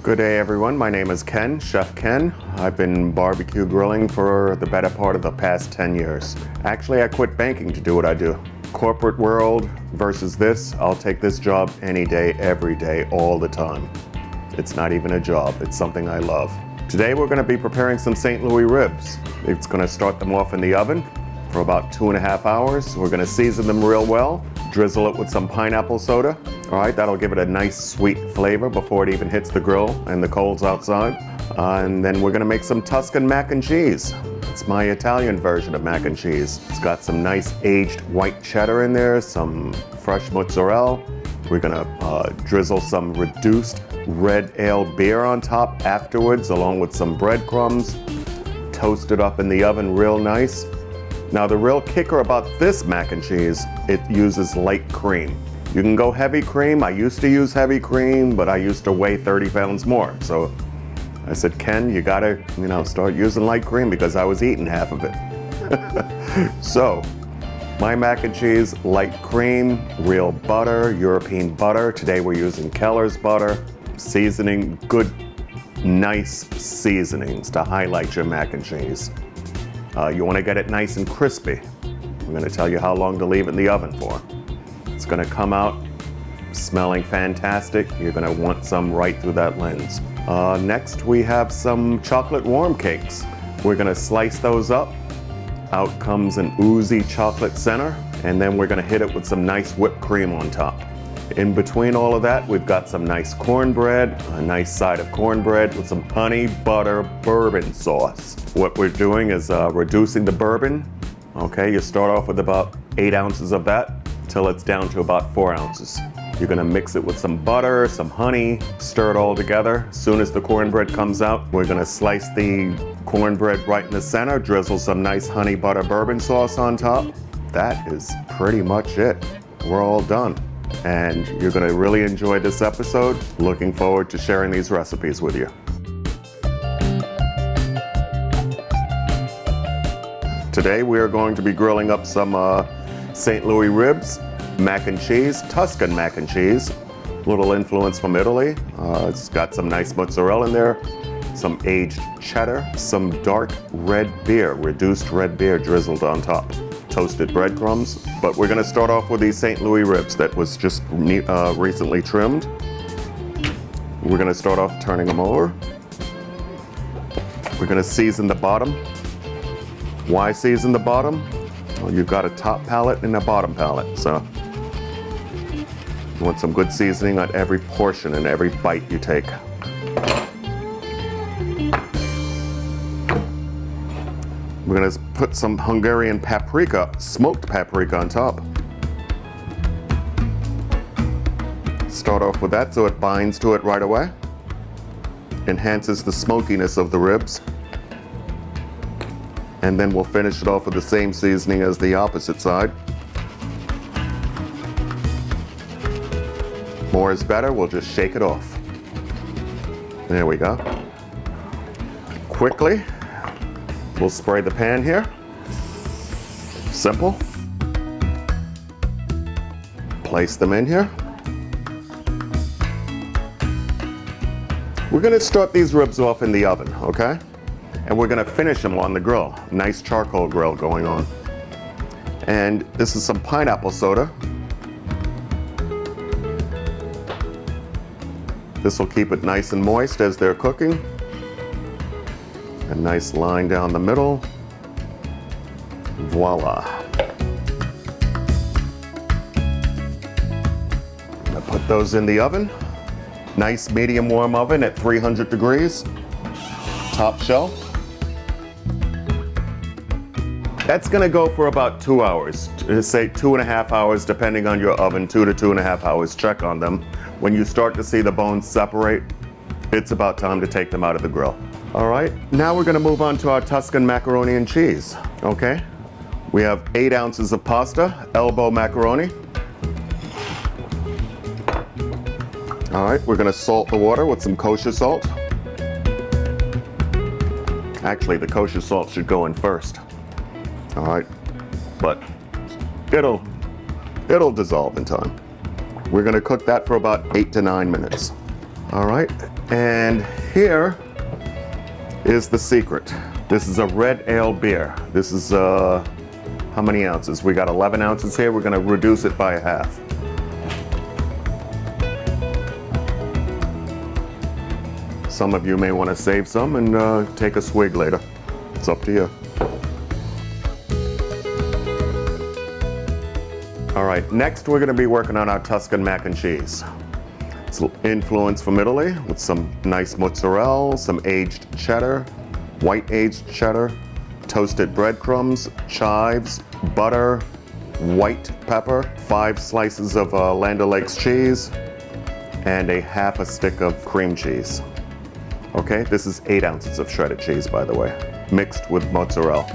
Good day everyone, my name is Ken, Chef Ken. I've been barbecue grilling for the better part of the past 10 years. Actually, I quit banking to do what I do. Corporate world versus this, I'll take this job any day, every day, all the time. It's not even a job, it's something I love. Today we're going to be preparing some St. Louis ribs. It's going to start them off in the oven for about 2.5 hours. We're going to season them real well, drizzle it with some pineapple soda. All right, that'll give it a nice sweet flavor before it even hits the grill and the coals outside. And then we're gonna make some Tuscan mac and cheese. It's my Italian version of mac and cheese. It's got some nice aged white cheddar in there, some fresh mozzarella. We're gonna drizzle some reduced red ale beer on top afterwards, along with some breadcrumbs. Toast it up in the oven real nice. Now the real kicker about this mac and cheese, it uses light cream. You can go heavy cream. I used to use heavy cream, but I used to weigh 30 pounds more. So I said, Ken, you gotta, start using light cream because I was eating half of it. So my mac and cheese, light cream, real butter, European butter. Today we're using Keller's butter. Seasoning, good, nice seasonings to highlight your mac and cheese. You wanna get it nice and crispy. I'm gonna tell you how long to leave it in the oven for. It's gonna come out smelling fantastic. You're gonna want some right through that lens. Next, we have some chocolate warm cakes. We're gonna slice those up. Out comes an oozy chocolate center, and then we're gonna hit it with some nice whipped cream on top. In between all of that, we've got some nice cornbread, a nice side of cornbread with some honey butter bourbon sauce. What we're doing is reducing the bourbon. Okay, you start off with about 8 ounces of that, till it's down to about 4 ounces. You're gonna mix it with some butter, some honey, stir it all together. As soon as the cornbread comes out, we're gonna slice the cornbread right in the center, drizzle some nice honey butter bourbon sauce on top. That is pretty much it. We're all done. And you're gonna really enjoy this episode. Looking forward to sharing these recipes with you. Today we are going to be grilling up some St. Louis ribs, mac and cheese, Tuscan mac and cheese, little influence from Italy. It's got some nice mozzarella in there, some aged cheddar, some dark red beer, reduced red beer drizzled on top, toasted breadcrumbs. But we're gonna start off with these St. Louis ribs that was just recently trimmed. We're gonna start off turning them over. We're gonna season the bottom. Why season the bottom? Well, you've got a top palate and a bottom palate, so you want some good seasoning on every portion and every bite you take. We're gonna put some Hungarian paprika, smoked paprika on top. Start off with that so it binds to it right away. Enhances the smokiness of the ribs. And then we'll finish it off with the same seasoning as the opposite side. More is better, we'll just shake it off. There we go. Quickly, we'll spray the pan here. Simple. Place them in here. We're gonna start these ribs off in the oven, okay? And we're gonna finish them on the grill. Nice charcoal grill going on. And this is some pineapple soda. This will keep it nice and moist as they're cooking. A nice line down the middle. Voila. I'm gonna put those in the oven. Nice medium warm oven at 300 degrees. Top shelf. That's gonna go for about 2 hours, say 2.5 hours, depending on your oven, 2 to 2.5 hours. Check on them. When you start to see the bones separate, it's about time to take them out of the grill. All right, now we're gonna move on to our Tuscan macaroni and cheese, okay? We have 8 ounces of pasta, elbow macaroni. All right, we're gonna salt the water with some kosher salt. Actually, the kosher salt should go in first. All right, but it'll dissolve in time. We're gonna cook that for about 8 to 9 minutes. All right, and here is the secret. This is a red ale beer. This is how many ounces? We got 11 ounces here. We're gonna reduce it by a half. Some of you may want to save some and take a swig later. It's up to you. All right, next we're gonna be working on our Tuscan mac and cheese. It's influenced from Italy with some nice mozzarella, some aged cheddar, white aged cheddar, toasted breadcrumbs, chives, butter, white pepper, 5 slices of Land O'Lakes cheese, and a half a stick of cream cheese. Okay, this is 8 ounces of shredded cheese, by the way, mixed with mozzarella.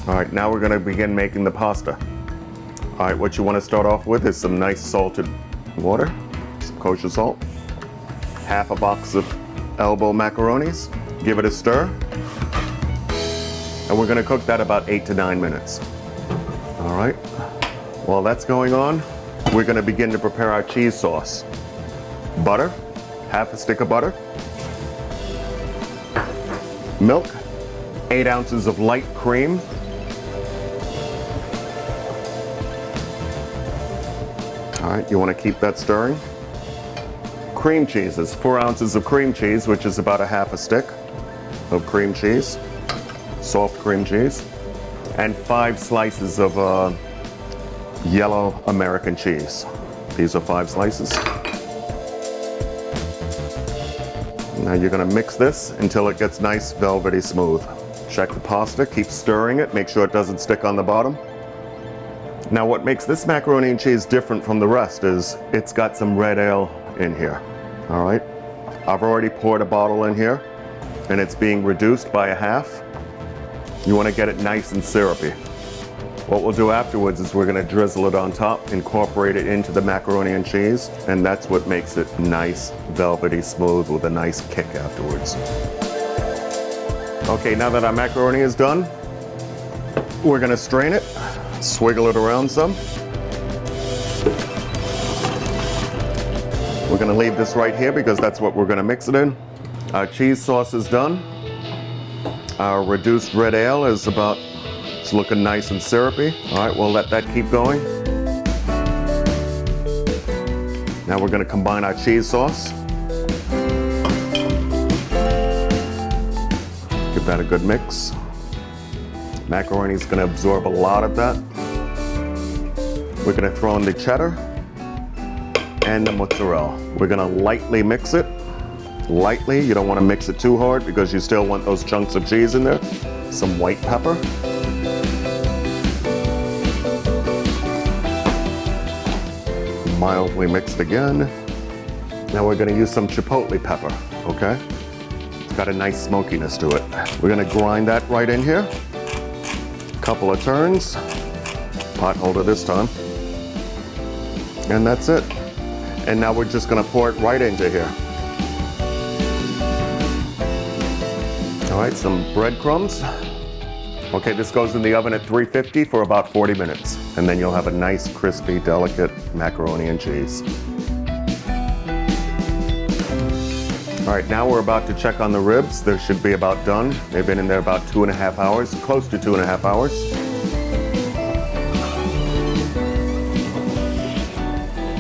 All right, now we're gonna begin making the pasta. All right, what you wanna start off with is some nice salted water, some kosher salt, half a box of elbow macaronis, give it a stir, and we're gonna cook that about 8 to 9 minutes. All right, while that's going on, we're gonna begin to prepare our cheese sauce. Butter, half a stick of butter, milk, 8 ounces of light cream, all right, you want to keep that stirring. Cream cheese is 4 ounces of cream cheese, which is about a half a stick of cream cheese, soft cream cheese, and 5 slices of yellow American cheese. These are 5 slices. Now you're gonna mix this until it gets nice, velvety smooth. Check the pasta, keep stirring it, make sure it doesn't stick on the bottom. Now what makes this macaroni and cheese different from the rest is it's got some red ale in here, all right? I've already poured a bottle in here and it's being reduced by a half. You wanna get it nice and syrupy. What we'll do afterwards is we're gonna drizzle it on top, incorporate it into the macaroni and cheese, and that's what makes it nice, velvety smooth with a nice kick afterwards. Okay, now that our macaroni is done, we're gonna strain it, swiggle it around some. We're gonna leave this right here because that's what we're gonna mix it in. Our cheese sauce is done. Our reduced red ale is it's looking nice and syrupy. All right, we'll let that keep going. Now we're gonna combine our cheese sauce. Give that a good mix. Macaroni's gonna absorb a lot of that. We're gonna throw in the cheddar and the mozzarella. We're gonna lightly mix it. Lightly, you don't wanna mix it too hard because you still want those chunks of cheese in there. Some white pepper. Mildly mixed again. Now we're gonna use some chipotle pepper, okay? It's got a nice smokiness to it. We're gonna grind that right in here. Couple of turns. Pot holder this time. And that's it. And now we're just gonna pour it right into here. All right, some breadcrumbs. Okay, this goes in the oven at 350 for about 40 minutes. And then you'll have a nice, crispy, delicate macaroni and cheese. All right, now we're about to check on the ribs. They should be about done. They've been in there about 2.5 hours, close to 2.5 hours.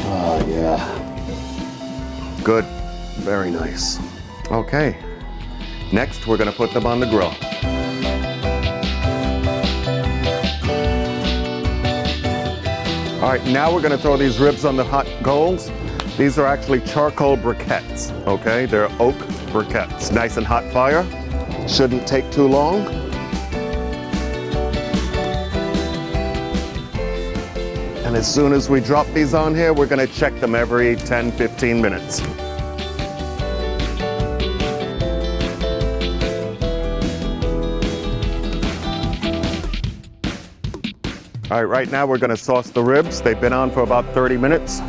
Oh, yeah. Good, very nice. Okay, next we're gonna put them on the grill. All right, now we're gonna throw these ribs on the hot coals. These are actually charcoal briquettes, okay? They're oak briquettes. Nice and hot fire. Shouldn't take too long. And as soon as we drop these on here, we're gonna check them every 10, 15 minutes. All right, right now we're gonna sauce the ribs. They've been on for about 30 minutes.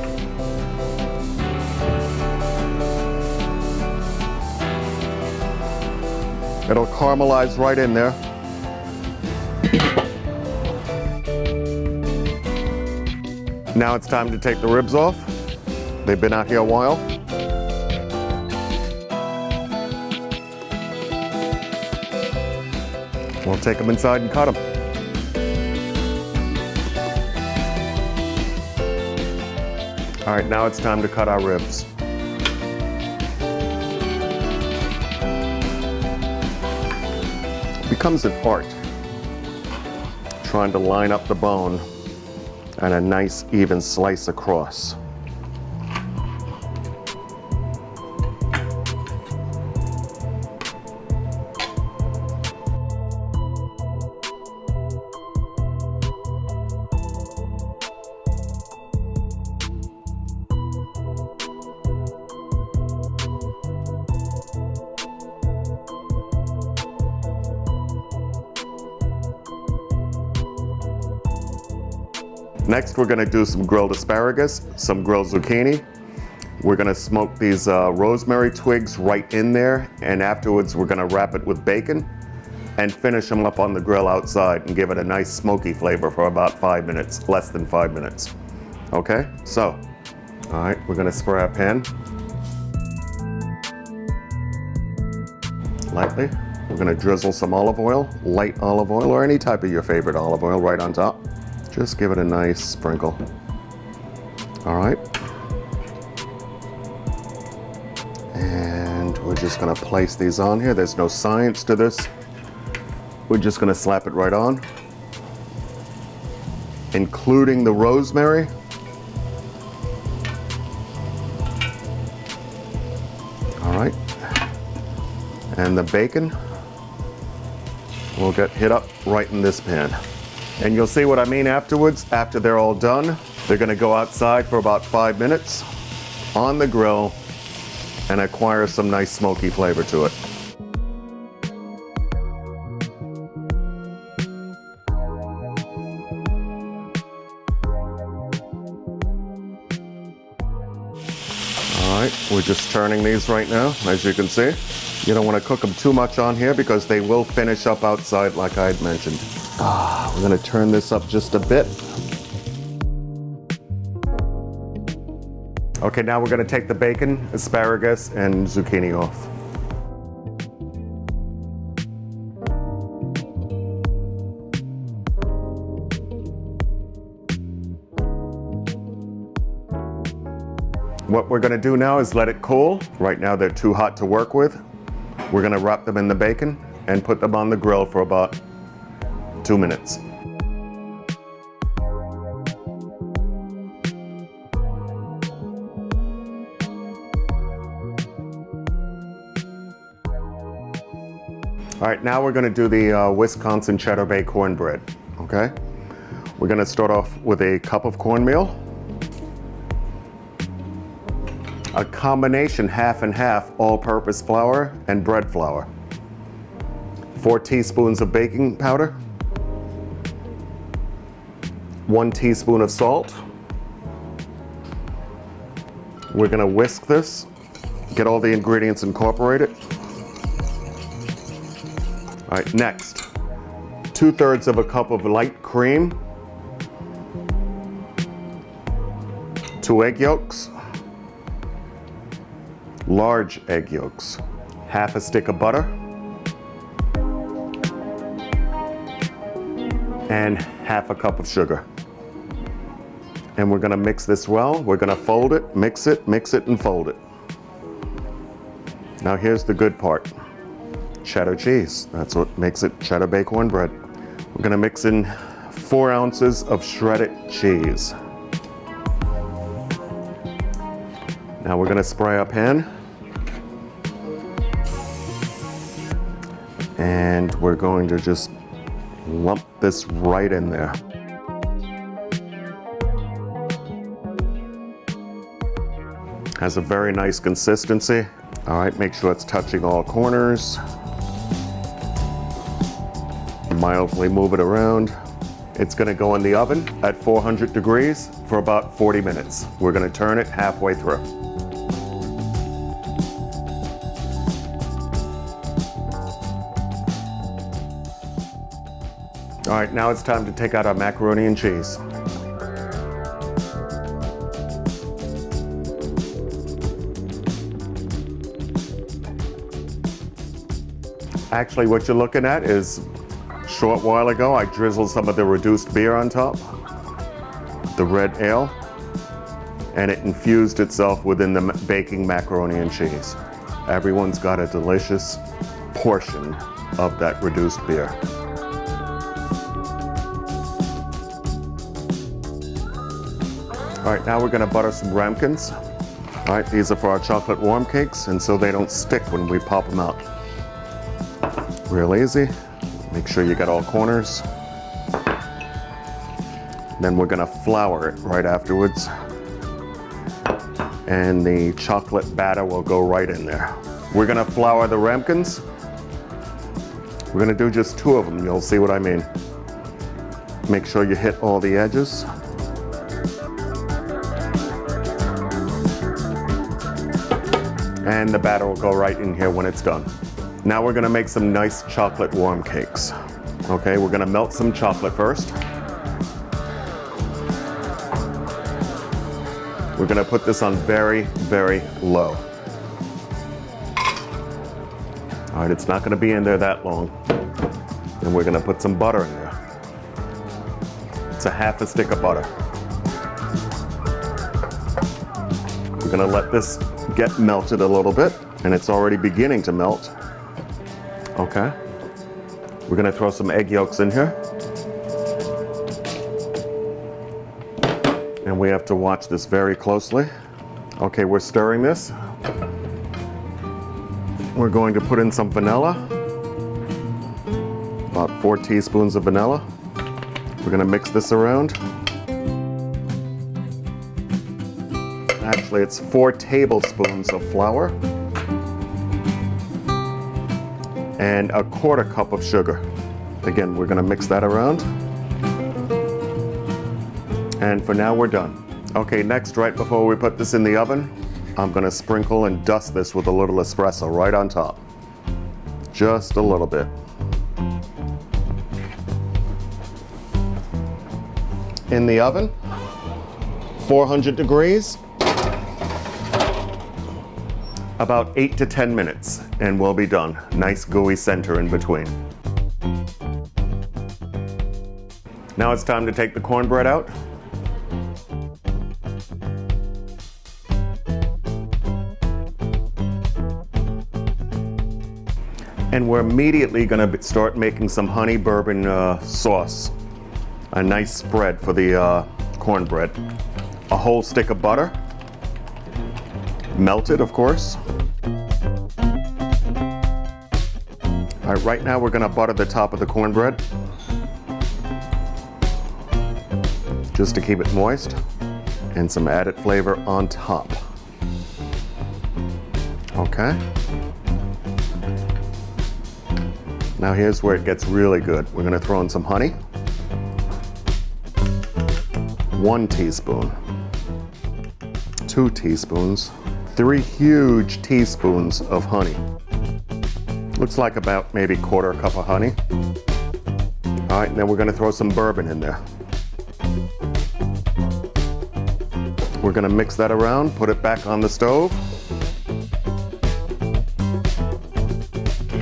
It'll caramelize right in there. Now it's time to take the ribs off. They've been out here a while. We'll take them inside and cut them. All right, now it's time to cut our ribs. It becomes an art, trying to line up the bone and a nice even slice across. Next, we're gonna do some grilled asparagus, some grilled zucchini. We're gonna smoke these rosemary twigs right in there, and afterwards we're gonna wrap it with bacon and finish them up on the grill outside and give it a nice smoky flavor for about 5 minutes, less than 5 minutes. Okay, so, all right, we're gonna spray our pan lightly. We're gonna drizzle some olive oil, light olive oil, or any type of your favorite olive oil right on top. Just give it a nice sprinkle. All right. And we're just gonna place these on here. There's no science to this. We're just gonna slap it right on, including the rosemary. All right. And the bacon will get hit up right in this pan. And you'll see what I mean afterwards. After they're all done, they're gonna go outside for about 5 minutes on the grill and acquire some nice smoky flavor to it. All right, we're just turning these right now, as you can see. You don't want to cook them too much on here because they will finish up outside like I had mentioned. We're gonna turn this up just a bit. Okay, now we're gonna take the bacon, asparagus, and zucchini off. What we're gonna do now is let it cool. Right now they're too hot to work with. We're gonna wrap them in the bacon and put them on the grill for about 2 minutes. All right, now we're gonna do the Wisconsin Cheddar Bay cornbread, okay? We're gonna start off with a cup of cornmeal, a combination half and half all-purpose flour and bread flour, 4 teaspoons of baking powder, 1 teaspoon of salt. We're gonna whisk this, get all the ingredients incorporated. All right, next, 2/3 of a cup of light cream, 2 egg yolks, large egg yolks, half a stick of butter, and half a cup of sugar. And we're gonna mix this well. We're gonna fold it, mix it, and fold it. Now here's the good part. Cheddar cheese. That's what makes it Cheddar Bay cornbread. We're gonna mix in 4 ounces of shredded cheese. Now we're gonna spray our pan. And we're going to just lump this right in there. Has a very nice consistency. All right, make sure it's touching all corners. Mildly move it around. It's gonna go in the oven at 400 degrees for about 40 minutes. We're gonna turn it halfway through. All right, now it's time to take out our macaroni and cheese. Actually, what you're looking at is a short while ago, I drizzled some of the reduced beer on top, the red ale, and it infused itself within the baking macaroni and cheese. Everyone's got a delicious portion of that reduced beer. All right, now we're gonna butter some ramekins. All right, these are for our chocolate warm cakes, and so they don't stick when we pop them out. Real easy. Make sure you got all corners. Then we're gonna flour it right afterwards. And the chocolate batter will go right in there. We're gonna flour the ramekins. We're gonna do just 2 of them, you'll see what I mean. Make sure you hit all the edges. And the batter will go right in here when it's done. Now we're gonna make some nice chocolate warm cakes. Okay, we're gonna melt some chocolate first. We're gonna put this on very, very low. All right, it's not gonna be in there that long. And we're gonna put some butter in there. It's a half a stick of butter. We're gonna let this get melted a little bit, and it's already beginning to melt. Okay. We're gonna throw some egg yolks in here. And we have to watch this very closely. Okay, we're stirring this. We're going to put in some vanilla. About 4 teaspoons of vanilla. We're gonna mix this around. Actually, it's 4 tablespoons of flour. And a 1/4 cup of sugar. Again, we're gonna mix that around. And for now, we're done. Okay, next, right before we put this in the oven, I'm gonna sprinkle and dust this with a little espresso right on top. Just a little bit. In the oven, 400 degrees, about 8 to 10 minutes, and we'll be done. Nice gooey center in between. Now it's time to take the cornbread out. And we're immediately gonna start making some honey bourbon sauce. A nice spread for the cornbread. A whole stick of butter. Melted, of course. All right, right now we're gonna butter the top of the cornbread. Just to keep it moist. And some added flavor on top. Okay. Now here's where it gets really good. We're gonna throw in some honey. 1 teaspoon. 2 teaspoons. 3 huge teaspoons of honey. Looks like about maybe 1/4 cup of honey. All right, and then we're gonna throw some bourbon in there. We're gonna mix that around, put it back on the stove.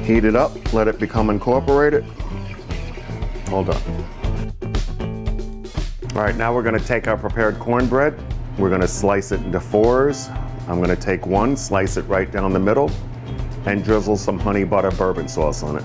Heat it up, let it become incorporated. Hold on. All right, now we're gonna take our prepared cornbread. We're gonna slice it into 4s. I'm gonna take 1, slice it right down the middle, and drizzle some honey butter bourbon sauce on it.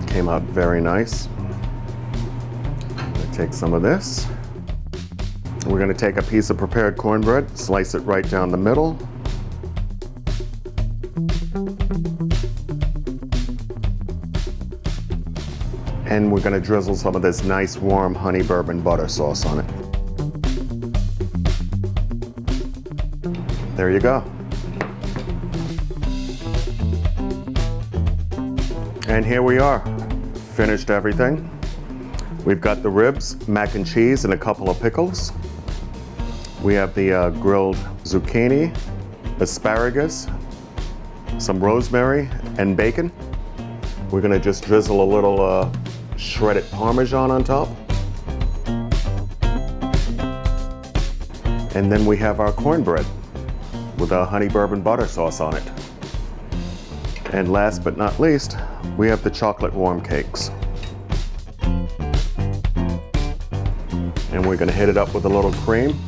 Came out very nice. I'm gonna take some of this. We're gonna take a piece of prepared cornbread, slice it right down the middle. And we're gonna drizzle some of this nice warm honey bourbon butter sauce on it. There you go. And here we are, finished everything. We've got the ribs, mac and cheese, and a couple of pickles. We have the grilled zucchini, asparagus, some rosemary, and bacon. We're gonna just drizzle a little shredded Parmesan on top. And then we have our cornbread with our honey bourbon butter sauce on it. And last but not least, we have the chocolate warm cakes. And we're gonna hit it up with a little cream.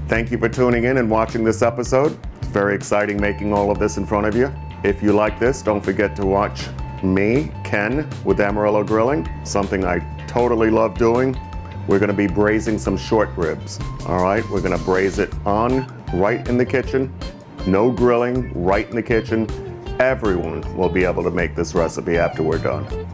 Thank you for tuning in and watching this episode. It's very exciting making all of this in front of you. If you like this, don't forget to watch me, Ken, with Amarillo Grilling, something I totally love doing. We're gonna be braising some short ribs. All right, we're gonna braise it on right in the kitchen. No grilling, right in the kitchen. Everyone will be able to make this recipe after we're done.